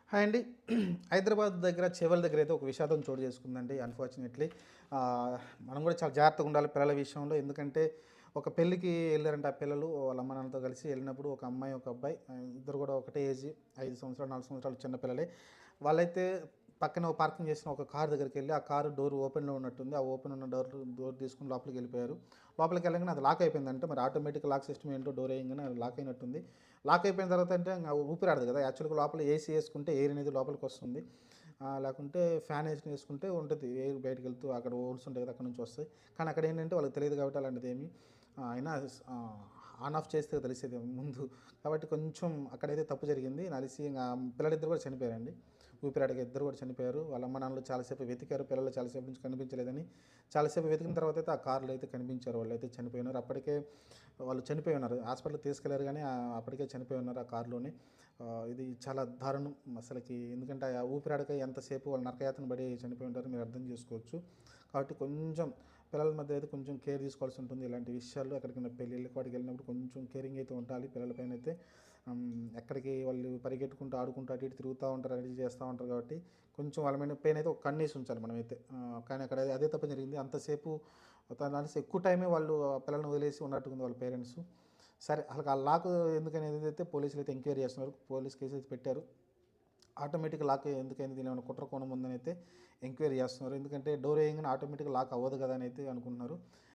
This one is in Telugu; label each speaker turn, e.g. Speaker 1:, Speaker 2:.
Speaker 1: హాయ్ అండి. హైదరాబాద్ దగ్గర చేవెళ్ళ దగ్గర అయితే ఒక విషాదం చోటు చేసుకుందండి అన్‌ఫార్చునేట్‌లీ. మనం కూడా చాలా జాగ్రత్తగా ఉండాలి పిల్లల విషయంలో. ఎందుకంటే ఒక పెళ్ళికి ఎళ్లారంట ఆ పిల్లలు వాళ్ళ అమ్మ నాన్నలతో కలిసి ఎళ్ళినప్పుడు ఒక అమ్మాయి, ఒక అబ్బాయి ఇద్దరు కూడా ఒకటే ఏజ్ 5 సంవత్సరాలు, 4 సంవత్సరాలు చిన్న పిల్లలే. వాళ్ళైతే పక్కన పార్కింగ్ చేసిన ఒక కార్ దగ్గరికెళ్ళి ఆ కారు డోర్ ఓపెన్‌లో ఉన్నట్టుంది. ఆ ఓపెన్ ఉన్న డోర్ తీసుకొని లోపలికెళ్ళిపోయారు. లోపలికెళ్ళంగానే అది లాక్ అయిపోయిందంట. మరి ఆటోమేటిక్ లాక్ సిస్టమ్ ఏంటో డోర్ ఎయంగానే అది లాక్ అయినట్టుంది. లాక్ అయిపోయిన తర్వాత అంటే ఇంగ ఊపిరాడదు కదా! యాక్చువల్‌గా లోపల ఏసీ యేసుకుంటే ఎయిర్ అనేది లోపలికొస్తుంది. లేకుంటే ఫ్యాన్ యేసుకుంటే ఉంటది. ఎయిర్ బయటికెళ్తూ అక్కడ హోల్స్ ఉంటాయి కదా! అక్కడి నుంచి వస్తాయి. కానీ అక్కడ ఏంటంటే వాళ్ళకి తెలీదు కాబట్టి అలాంటిదేమి అయినా ఆన్ ఆఫ్ చేస్తే తెలిసేది ముందు. కాబట్టి కొంచెం అక్కడైతే తప్పు జరిగింది. నాకు తెలిసి ఇంగ పిల్లలిద్దరు కూడా చనిపోయారండి. ఊపిరాడక ఇద్దరు కూడా చనిపోయారు. వాళ్ళ అమ్మ నాన్నలు చాలాసేపు వెతికారు. పిల్లలు చాలాసేపు నుంచి కనిపించలేదని. చాలాసేపు వెతికిన తర్వాత అయితే ఆ కార్‌లో అయితే కనిపించారు. వాళ్ళైతే చనిపోయినారు. అప్పటికే వాళ్ళు చనిపోయి ఉన్నారు. హాస్పిటల్‌కి తీసుకెళ్లారు గానీ అప్పటికే చనిపోయి ఉన్నారు ఆ కార్‌లోనే. ఇది చాలా దారుణం అసలకి. ఎందుకంటే ఆ ఊపిరాడక ఎంతసేపు వాళ్ళు నరకయాతన పడి చనిపోయి ఉంటారో మీరు అర్థం చేసుకోవచ్చు. కాబట్టి కొంచెం పిల్లల మధ్య అయితే కొంచెం కేర్ తీసుకోవాల్సి ఉంటుంది ఇలాంటి విషయాల్లో. ఎక్కడికైనా పెళ్ళిళ్ళకి వాటికి వెళ్ళినప్పుడు కొంచెం కేరింగ్ అయితే ఉండాలి పిల్లలపైన అయితే. ఎక్కడికి వాళ్ళు పరిగెట్టుకుంటూ, ఆడుకుంటూ అటు ఇటు తిరుగుతూ ఉంటారు, అది చేస్తూ ఉంటారు కాబట్టి కొంచెం వాళ్ళ మీద పైన అయితే ఒక కన్నేసి ఉంచాలి మనమైతే. కానీ అక్కడ అదే తప్పు జరిగింది. అంతసేపు తననేసి ఎక్కువ టైమే వాళ్ళు ఆ పిల్లల్ని వదిలేసి ఉన్నట్టుగా ఉంది వాళ్ళ పేరెంట్స్. సరే ఆళ్ళకి ఆ లాక్ ఎందుకనేది అయితే పోలీసులు అయితే ఎంక్వైరీ చేస్తున్నారు. పోలీస్ కేస్ అయితే పెట్టారు. ఆటోమేటిక్ లాక్ ఎందుకైంది దీనిలో ఏమైనా కుట్ర కోణం ఉందని అయితే ఎంక్వైరీ చేస్తున్నారు. ఎందుకంటే డోర్ వేయంగానే ఆటోమేటిక్‌గా లాక్ అవ్వదు కదా అని అయితే అనుకుంటున్నారు.